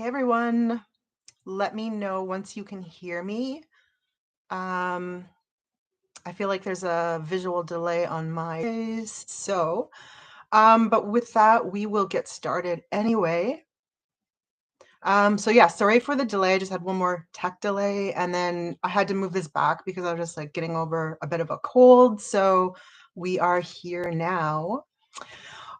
Hey everyone, let me know once you can hear me. Um, I feel like there's a visual delay on my face, but with that, we will get started anyway. So yeah, sorry for the delay. I just had one more tech delay, and then I had to move this back because I was just like getting over a bit of a cold. So we are here now.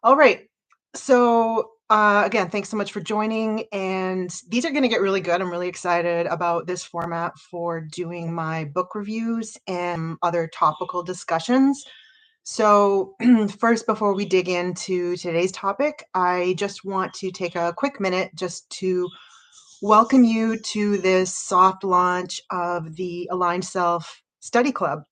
All right. So again, thanks so much for joining. And these are going to get really good. I'm really excited about this format for doing my book reviews and other topical discussions. So first, before we dig into today's topic, I just want to take a quick minute just to welcome you to this soft launch of the Aligned Self Study Club.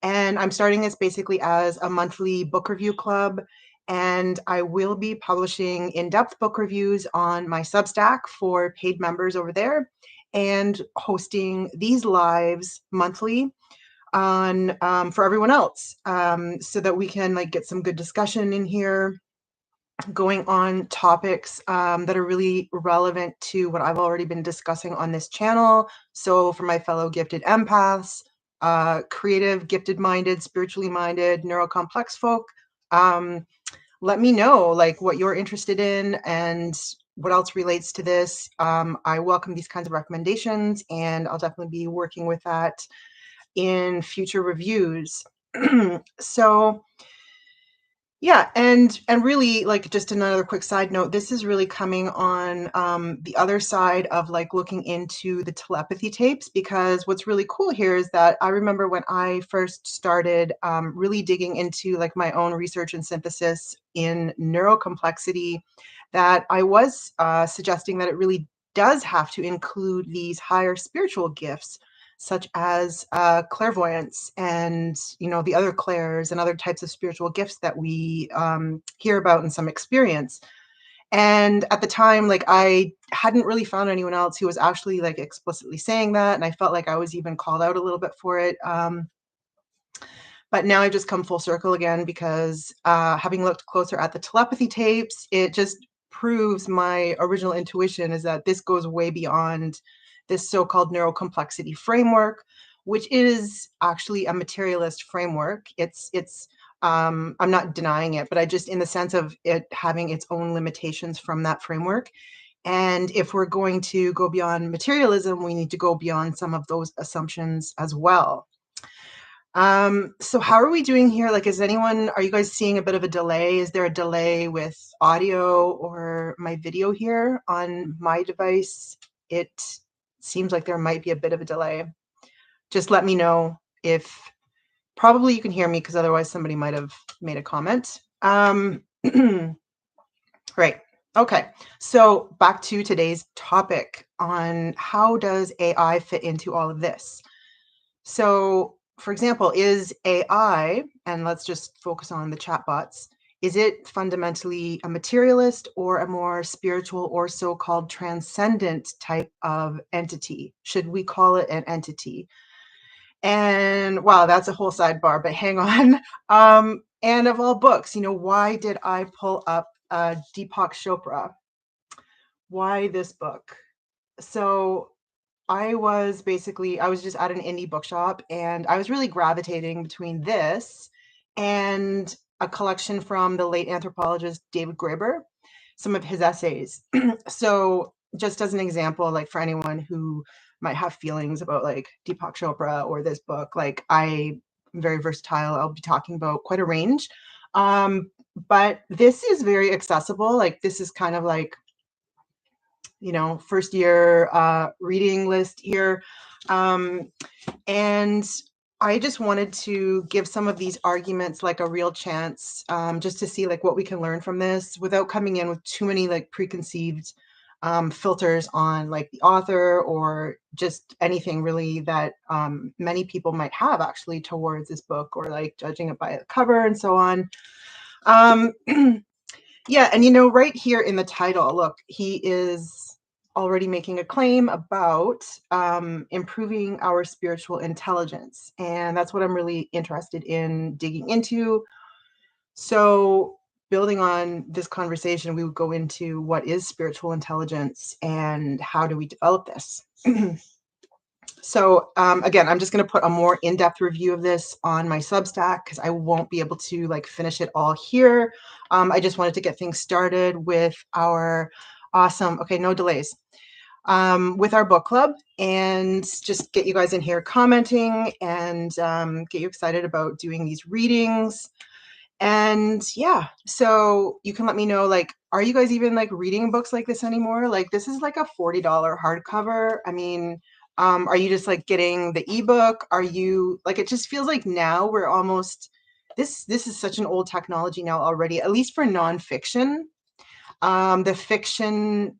And I'm starting this basically as a monthly book review club. And I will be publishing in-depth book reviews on my Substack for paid members over there and hosting these lives monthly on for everyone else, so that we can like get some good discussion in here, going on topics that are really relevant to what I've already been discussing on this channel. So for my fellow gifted empaths, creative, gifted minded, spiritually minded, neurocomplex folk, let me know like what you're interested in and what else relates to this. I welcome these kinds of recommendations, and I'll definitely be working with that in future reviews. So yeah, and really, like, just another quick side note, this is really coming on the other side of like looking into the telepathy tapes, because what's really cool here is that I remember when I first started really digging into like my own research and synthesis in neurocomplexity, that I was suggesting that it really does have to include these higher spiritual gifts, such as clairvoyance and the other clairs and other types of spiritual gifts that we hear about in some experience. And at the time, like, I hadn't really found anyone else who was actually like explicitly saying that, and I felt like I was even called out a little bit for it. But now I've just come full circle again, because having looked closer at the telepathy tapes, it just proves my original intuition is that this goes way beyond this so-called neurocomplexity framework, which is actually a materialist framework. I'm not denying it, but I just, in the sense of it having its own limitations from that framework. And if we're going to go beyond materialism, we need to go beyond some of those assumptions as well. So how are we doing here? Like, are you guys seeing a bit of a delay? Is there a delay with audio or my video here on my device? It seems like there might be a bit of a delay. Just let me know if probably you can hear me, because otherwise somebody might have made a comment. Right. Okay. So back to today's topic on how does AI fit into all of this? So, for example, is AI, and let's just focus on the chatbots, is it fundamentally a materialist or a more spiritual or so-called transcendent type of entity? Should we call it an entity? And wow, that's a whole sidebar, but hang on. And of all books, why did I pull up Deepak Chopra? Why this book? So I was just at an indie bookshop, and I was really gravitating between this and a collection from the late anthropologist David Graeber, some of his essays. So just as an example, like for anyone who might have feelings about like Deepak Chopra or this book, like I'm very versatile. I'll be talking about quite a range. But this is very accessible. Like, this is kind of like, first year reading list here. And I just wanted to give some of these arguments like a real chance, just to see like what we can learn from this without coming in with too many like preconceived filters on like the author or just anything really that many people might have actually towards this book, or like judging it by the cover and so on. Yeah, and right here in the title, look, he is already making a claim about improving our spiritual intelligence. And that's what I'm really interested in digging into. So building on this conversation, we would go into what is spiritual intelligence and how do we develop this. So again, I'm just going to put a more in-depth review of this on my Substack because I won't be able to like finish it all here. I just wanted to get things started with our awesome, okay, no delays, with our book club and just get you guys in here commenting and get you excited about doing these readings. And yeah, so you can let me know, like, are you guys even like reading books like this anymore? Like, this is like a $40 hardcover. I mean, are you just like getting the ebook? Are you like, it just feels like now we're almost, this is such an old technology now already, at least for nonfiction. The fiction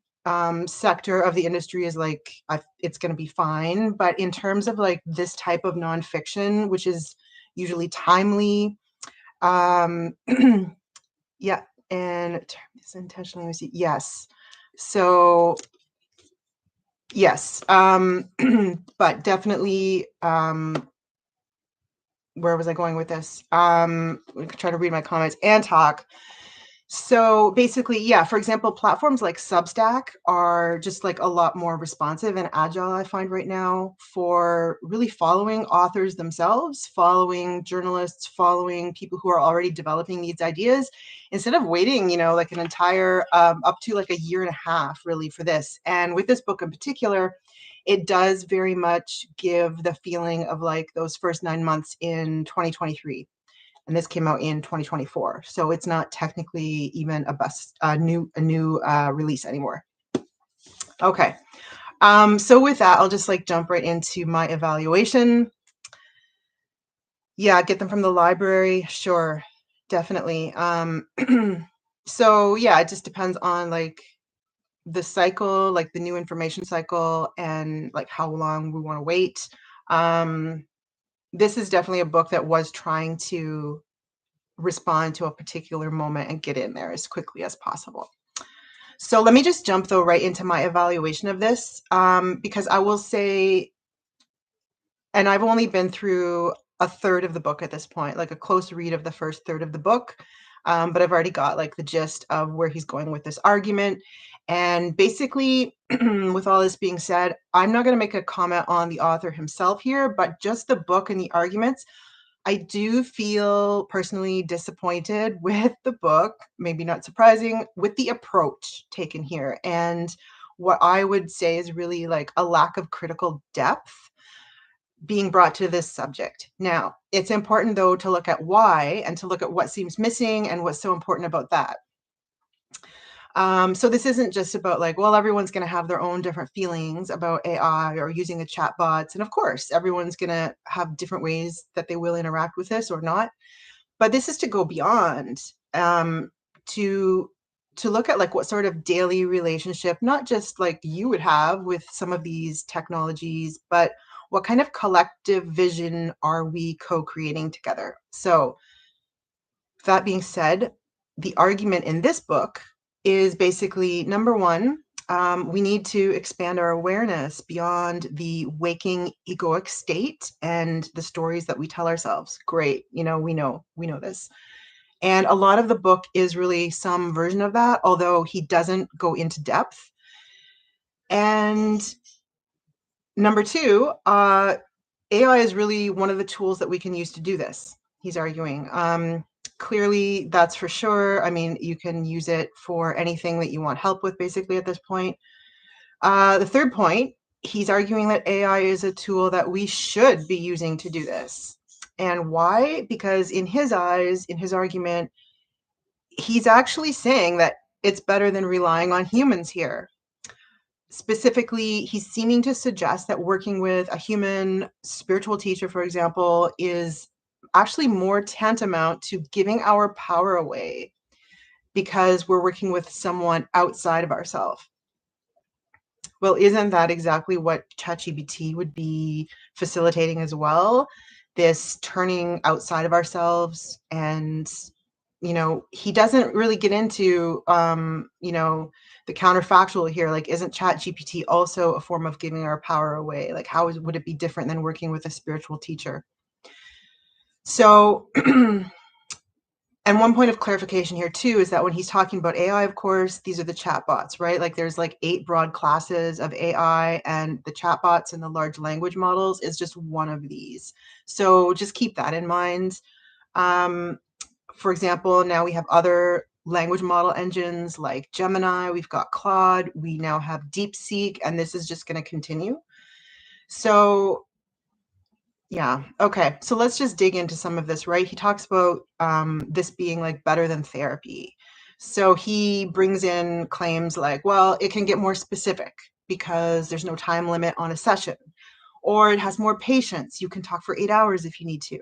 sector of the industry is like, it's going to be fine. But in terms of like this type of nonfiction, which is usually timely, yeah, and this intentionally, yes. So yes, but definitely, where was I going with this? We could try to read my comments and talk. So basically, yeah, for example, platforms like Substack are just like a lot more responsive and agile, I find right now, for really following authors themselves, following journalists, following people who are already developing these ideas, instead of waiting, like an entire, up to like a year and a half really for this. And with this book in particular, it does very much give the feeling of like those first 9 months in 2023. And this came out in 2024, so it's not technically even a new release anymore. Okay, so with that, I'll just like jump right into my evaluation. Yeah, get them from the library, sure, definitely. So yeah, it just depends on like the cycle, like the new information cycle, and like how long we want to wait. This is definitely a book that was trying to respond to a particular moment and get in there as quickly as possible. So let me just jump though right into my evaluation of this, because I will say, and I've only been through a third of the book at this point, like a close read of the first third of the book, but I've already got like the gist of where he's going with this argument. And basically, with all this being said, I'm not going to make a comment on the author himself here, but just the book and the arguments. I do feel personally disappointed with the book, maybe not surprising, with the approach taken here. And what I would say is really like a lack of critical depth being brought to this subject. Now, it's important though to look at why and to look at what seems missing and what's so important about that. So this isn't just about like, well, everyone's going to have their own different feelings about AI or using the chatbots. And of course, everyone's going to have different ways that they will interact with this or not. But this is to go beyond, to look at like what sort of daily relationship, not just like you would have with some of these technologies, but what kind of collective vision are we co-creating together? So that being said, the argument in this book is basically, number one, we need to expand our awareness beyond the waking egoic state and the stories that we tell ourselves. Great, we know this. And a lot of the book is really some version of that, although he doesn't go into depth. And number two, AI is really one of the tools that we can use to do this, he's arguing. Clearly, that's for sure. I mean, you can use it for anything that you want help with, basically, at this point. The third point, he's arguing that AI is a tool that we should be using to do this. And why? Because in his eyes, in his argument, he's actually saying that it's better than relying on humans here. Specifically, he's seeming to suggest that working with a human spiritual teacher, for example, is actually more tantamount to giving our power away because we're working with someone outside of ourselves. Well, isn't that exactly what ChatGPT would be facilitating as well? This turning outside of ourselves. And, he doesn't really get into, the counterfactual here. Like, isn't ChatGPT also a form of giving our power away? Like, would it be different than working with a spiritual teacher? So, And one point of clarification here too is that when he's talking about AI, of course, these are the chatbots, right? Like there's like 8 broad classes of AI, and the chatbots and the large language models is just one of these. So just keep that in mind. For example, now we have other language model engines like Gemini, we've got Claude, we now have DeepSeek, and this is just going to continue. So yeah, okay. So let's just dig into some of this, right? He talks about this being like better than therapy. So he brings in claims like, well, it can get more specific because there's no time limit on a session, or it has more patience. You can talk for 8 hours if you need to.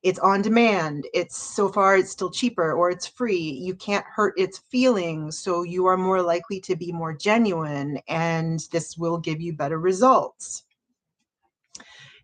It's on demand. It's so far it's still cheaper, or it's free. You can't hurt its feelings, so you are more likely to be more genuine, and this will give you better results.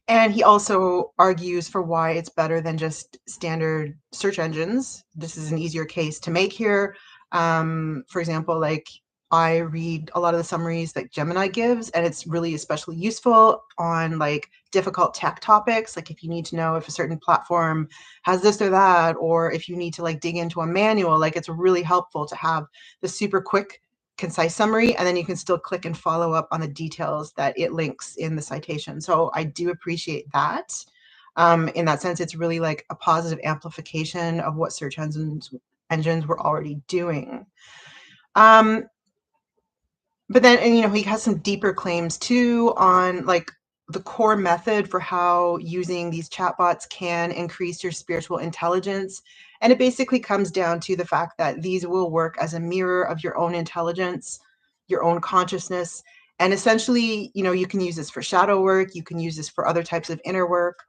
And he also argues for why it's better than just standard search engines. This is an easier case to make here. For example, like I read a lot of the summaries that Gemini gives, and it's really especially useful on like difficult tech topics. Like if you need to know if a certain platform has this or that, or if you need to like dig into a manual, like it's really helpful to have the super quick, concise summary, and then you can still click and follow up on the details that it links in the citation. So I do appreciate that. In that sense, it's really like a positive amplification of what search engines were already doing. But then, and he has some deeper claims too on like the core method for how using these chatbots can increase your spiritual intelligence. And it basically comes down to the fact that these will work as a mirror of your own intelligence, your own consciousness. And essentially, you can use this for shadow work, you can use this for other types of inner work.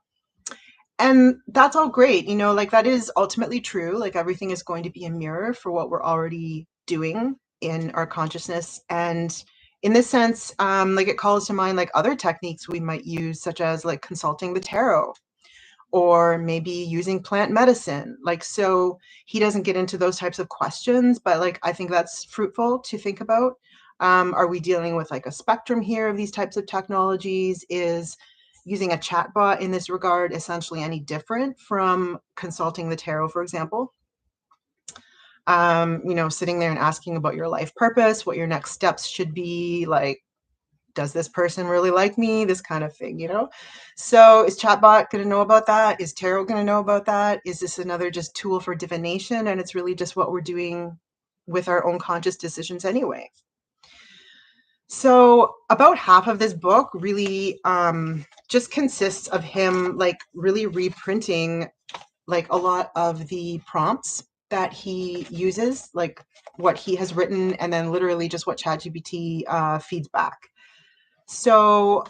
And that's all great, like that is ultimately true. Like everything is going to be a mirror for what we're already doing in our consciousness. And in this sense, like it calls to mind like other techniques we might use, such as like consulting the tarot, or maybe using plant medicine. Like, so he doesn't get into those types of questions, but like I think that's fruitful to think about. Are we dealing with like a spectrum here of these types of technologies? Is using a chatbot in this regard essentially any different from consulting the tarot, for example? Sitting there and asking about your life purpose, what your next steps should be, like, does this person really like me? This kind of thing, So is chatbot going to know about that? Is tarot going to know about that? Is this another just tool for divination? And it's really just what we're doing with our own conscious decisions anyway. So about half of this book really just consists of him like really reprinting like a lot of the prompts that he uses, like what he has written, and then literally just what ChatGPT feeds back. So,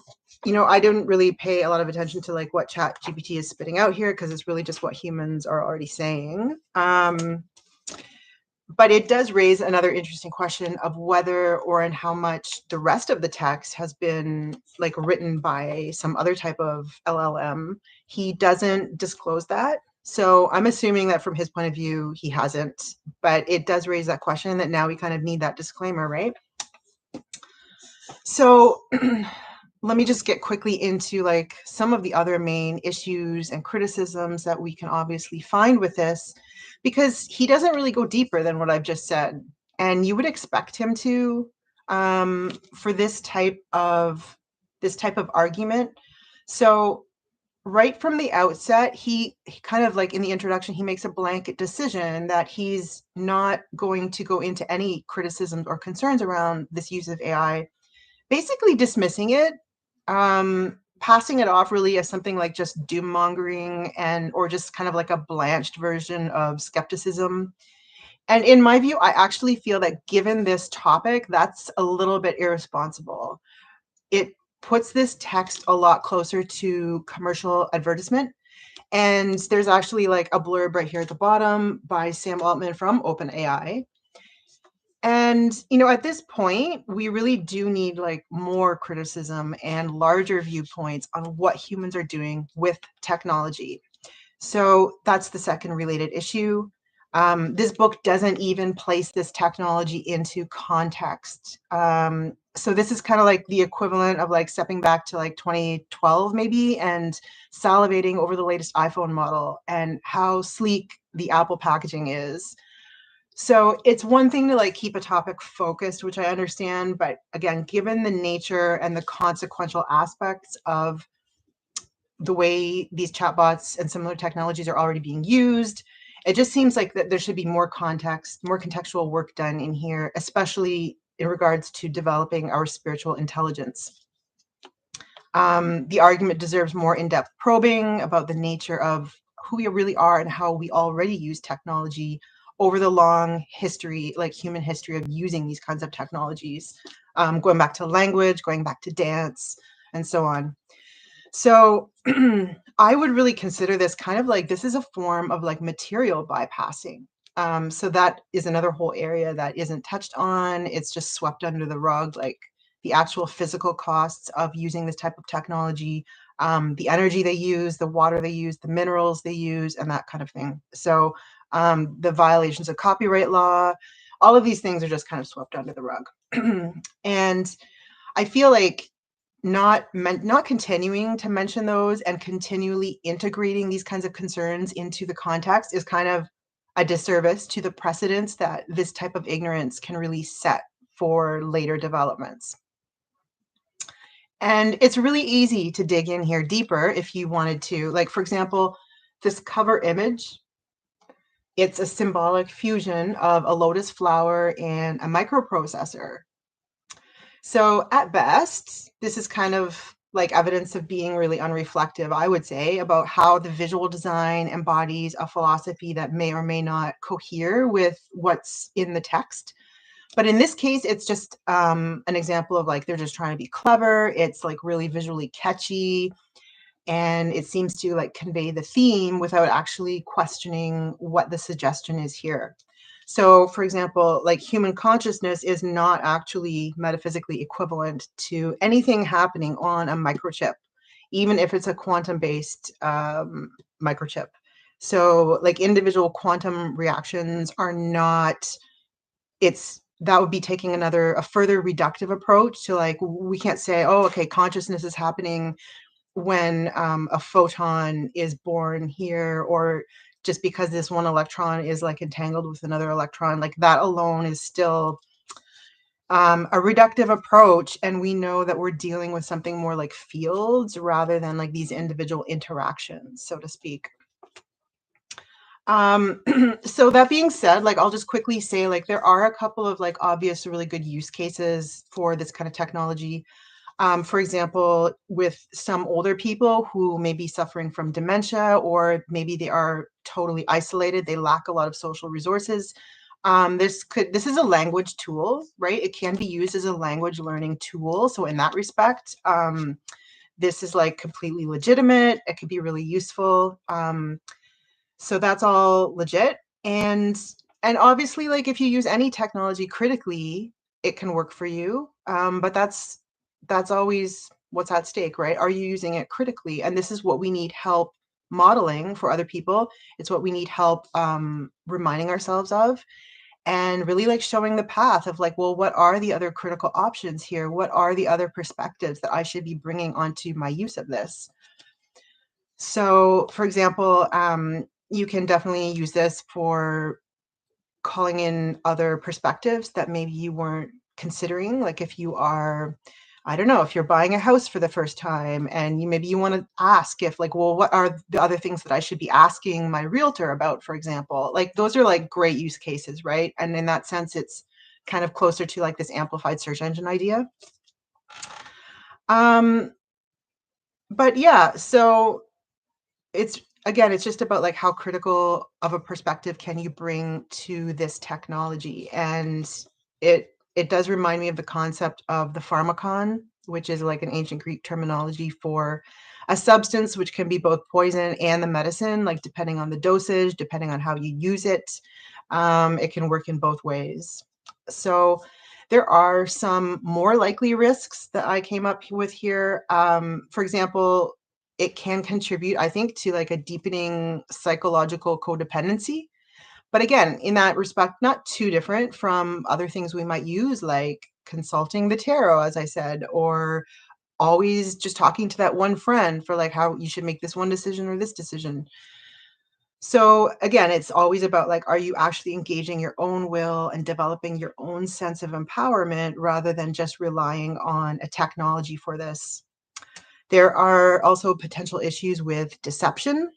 I didn't really pay a lot of attention to like what ChatGPT is spitting out here, because it's really just what humans are already saying. But it does raise another interesting question of whether or and how much the rest of the text has been like written by some other type of LLM. He doesn't disclose that. So I'm assuming that from his point of view, he hasn't, but it does raise that question that now we kind of need that disclaimer, right? So let me just get quickly into like some of the other main issues and criticisms that we can obviously find with this, because he doesn't really go deeper than what I've just said. And you would expect him to for this type of argument. So right from the outset, he kind of like in the introduction, he makes a blanket decision that he's not going to go into any criticisms or concerns around this use of AI, basically dismissing it, passing it off really as something like just doom mongering, and or just kind of like a blanched version of skepticism. And in my view, I actually feel that given this topic, that's a little bit irresponsible. It puts this text a lot closer to commercial advertisement. And there's actually like a blurb right here at the bottom by Sam Altman from OpenAI. And, at this point, we really do need like more criticism and larger viewpoints on what humans are doing with technology. So that's the second related issue. This book doesn't even place this technology into context. So this is kind of like the equivalent of like stepping back to like 2012 maybe and salivating over the latest iPhone model and how sleek the Apple packaging is. So it's one thing to like keep a topic focused, which I understand, but again, given the nature and the consequential aspects of the way these chatbots and similar technologies are already being used, it just seems like that there should be more context, more contextual work done in here, especially in regards to developing our spiritual intelligence. The argument deserves more in-depth probing about the nature of who we really are and how we already use technology over the long history, like human history of using these kinds of technologies, going back to language, going back to dance, and so on. So I would really consider this kind of like, this is a form of like material bypassing. So that is another whole area that isn't touched on. It's just swept under the rug, like the actual physical costs of using this type of technology, the energy they use, the water they use, the minerals they use, and that kind of thing. So the violations of copyright law, all of these things are just kind of swept under the rug. And I feel like not continuing to mention those and continually integrating these kinds of concerns into the context is kind of a disservice to the precedents that this type of ignorance can really set for later developments. And it's really easy to dig in here deeper if you wanted to. Like, for example, this cover image, it's a symbolic fusion of a lotus flower and a microprocessor. So at best, this is kind of like evidence of being really unreflective, I would say, about how the visual design embodies a philosophy that may or may not cohere with what's in the text. But in this case, it's just an example of like, they're just trying to be clever. It's like really visually catchy. And it seems to like convey the theme without actually questioning what the suggestion is here. So, for example, like human consciousness is not actually metaphysically equivalent to anything happening on a microchip, even if it's a quantum-based microchip. So, like individual quantum reactions are not, that would be taking a further reductive approach to like, we can't say, oh, okay, consciousness is happening when a photon is born here, or just because this one electron is like entangled with another electron, like that alone is still a reductive approach. And we know that we're dealing with something more like fields rather than like these individual interactions, so to speak. So that being said, like I'll just quickly say like there are a couple of like obvious really good use cases for this kind of technology. For example, with some older people who may be suffering from dementia, or maybe they are totally isolated, they lack a lot of social resources. This is a language tool, right? It can be used as a language learning tool. So in that respect, this is like completely legitimate. It could be really useful. So that's all legit. And obviously, like if you use any technology critically, it can work for you. But that's always what's at stake, right? Are you using it critically? And this is what we need help modeling for other people. It's what we need help reminding ourselves of, and really like showing the path of like, well, what are the other critical options here? What are the other perspectives that I should be bringing onto my use of this? So, for example, you can definitely use this for calling in other perspectives that maybe you weren't considering. Like if you are, I don't know, if you're buying a house for the first time and maybe you want to ask if like, well, what are the other things that I should be asking my realtor about, for example? Like those are like great use cases, right? And in that sense, it's kind of closer to like this amplified search engine idea. But yeah, so it's just about like how critical of a perspective can you bring to this technology. And it does remind me of the concept of the pharmacon, which is like an ancient Greek terminology for a substance which can be both poison and the medicine, like depending on the dosage, depending on how you use it. It can work in both ways. So there are some more likely risks that I came up with here. For example, it can contribute, I think, to like a deepening psychological codependency. But again, in that respect, not too different from other things we might use, like consulting the tarot, as I said, or always just talking to that one friend for like how you should make this one decision or this decision. So again, it's always about like, are you actually engaging your own will and developing your own sense of empowerment rather than just relying on a technology for this? There are also potential issues with deception.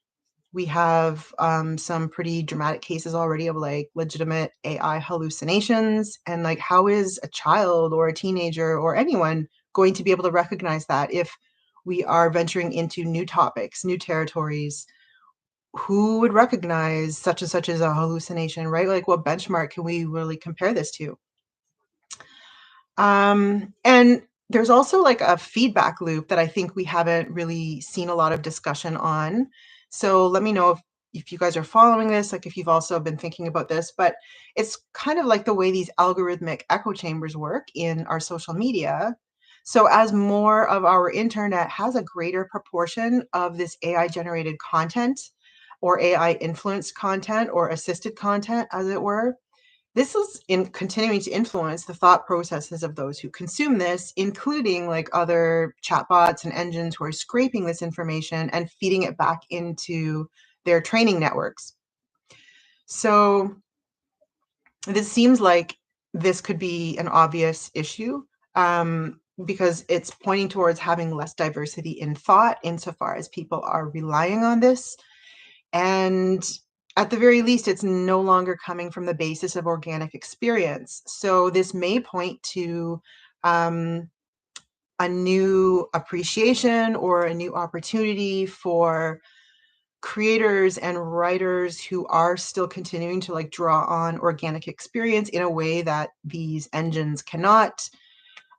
We have some pretty dramatic cases already of like legitimate AI hallucinations. And like, how is a child or a teenager or anyone going to be able to recognize that if we are venturing into new topics, new territories? Who would recognize such and such as a hallucination, right? Like, what benchmark can we really compare this to? And there's also like a feedback loop that I think we haven't really seen a lot of discussion on. So let me know if you guys are following this, like if you've also been thinking about this, but it's kind of like the way these algorithmic echo chambers work in our social media. So as more of our internet has a greater proportion of this AI generated content or AI influenced content or assisted content, as it were, this is in continuing to influence the thought processes of those who consume this, including like other chatbots and engines who are scraping this information and feeding it back into their training networks. So this seems like this could be an obvious issue because it's pointing towards having less diversity in thought insofar as people are relying on this. And at the very least, it's no longer coming from the basis of organic experience. So this may point to a new appreciation or a new opportunity for creators and writers who are still continuing to like draw on organic experience in a way that these engines cannot.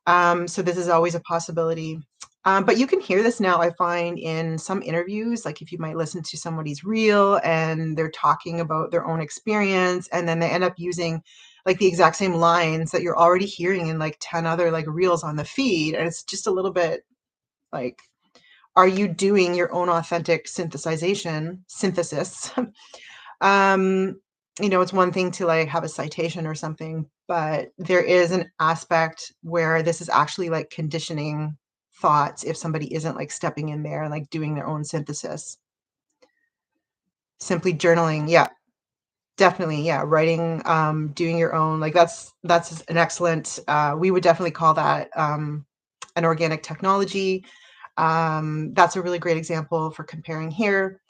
So this is always a possibility. But you can hear this now, I find, in some interviews, like if you might listen to somebody's reel and they're talking about their own experience, and then they end up using like the exact same lines that you're already hearing in like 10 other like reels on the feed. And it's just a little bit like, are you doing your own authentic synthesis? It's one thing to like have a citation or something, but there is an aspect where this is actually like conditioning thoughts if somebody isn't like stepping in there and like doing their own synthesis. Simply journaling, yeah, definitely, yeah, writing, doing your own, like that's an excellent, we would definitely call that an organic technology. That's a really great example for comparing here.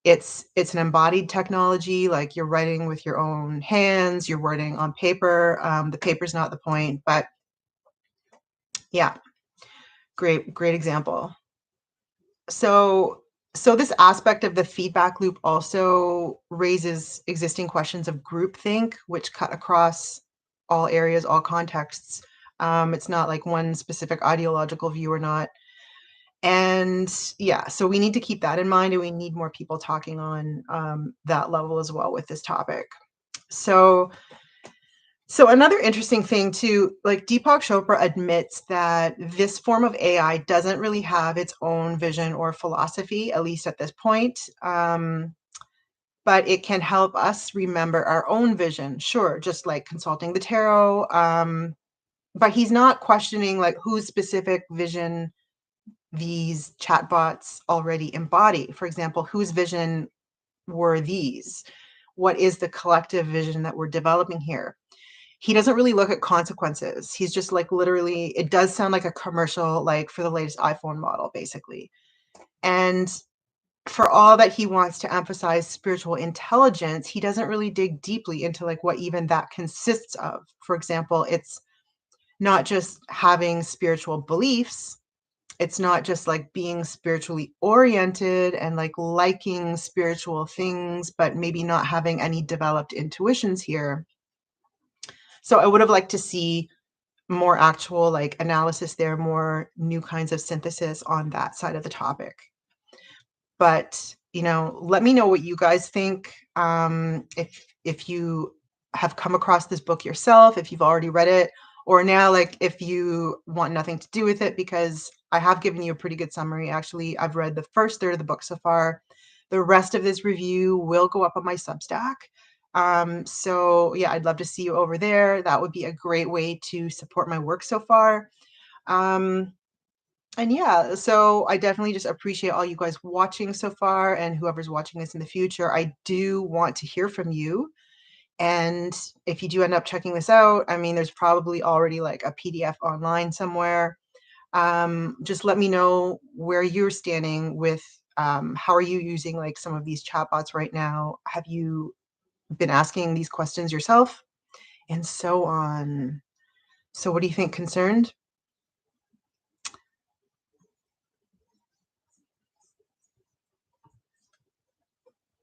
It's an embodied technology, like you're writing with your own hands, you're writing on paper. The paper's not the point, but yeah, great example. So this aspect of the feedback loop also raises existing questions of groupthink, which cut across all areas, all contexts. It's not like one specific ideological view or not. And yeah, so we need to keep that in mind, and we need more people talking on that level as well with this topic. So another interesting thing too, like Deepak Chopra admits that this form of AI doesn't really have its own vision or philosophy, at least at this point. But it can help us remember our own vision. Sure, just like consulting the tarot. But he's not questioning like whose specific vision these chatbots already embody. For example, whose vision were these? What is the collective vision that we're developing here? He doesn't really look at consequences. He's just like literally, it does sound like a commercial, like for the latest iPhone model, basically. And for all that he wants to emphasize spiritual intelligence, he doesn't really dig deeply into like what even that consists of. For example, it's not just having spiritual beliefs. It's not just like being spiritually oriented and like liking spiritual things, but maybe not having any developed intuitions here. So I would have liked to see more actual like analysis there, more new kinds of synthesis on that side of the topic. But, let me know what you guys think. If you have come across this book yourself, if you've already read it, or now like if you want nothing to do with it, because I have given you a pretty good summary. Actually, I've read the first third of the book so far. The rest of this review will go up on my Substack. So yeah, I'd love to see you over there. That would be a great way to support my work so far. Um, and yeah, so I definitely just appreciate all you guys watching so far and whoever's watching this in the future. I do want to hear from you. And if you do end up checking this out, I mean, there's probably already like a PDF online somewhere. Just let me know where you're standing with how are you using like some of these chatbots right now? Have you been asking these questions yourself? And so on. So what do you think, concerned?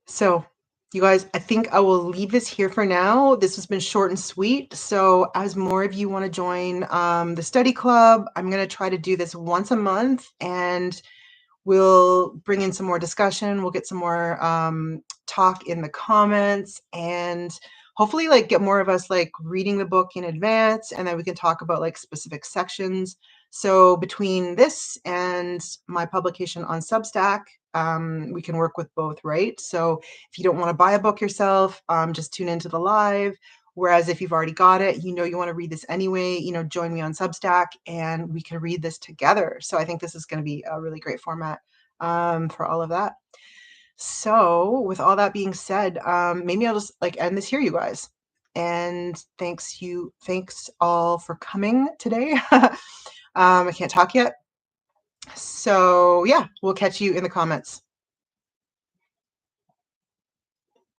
So you guys, I think I will leave this here for now. This has been short and sweet. So as more of you want to join the study club, I'm going to try to do this once a month, and we'll bring in some more discussion. We'll get some more talk in the comments, and hopefully like get more of us like reading the book in advance, and then we can talk about like specific sections. So between this and my publication on Substack, we can work with both, right? So if you don't want to buy a book yourself, just tune into the live. Whereas if you've already got it, you know you want to read this anyway, you know, join me on Substack and we can read this together. So I think this is going to be a really great format for all of that. So with all that being said, maybe I'll just like end this here, you guys. And thanks all for coming today. I can't talk yet. So yeah, we'll catch you in the comments.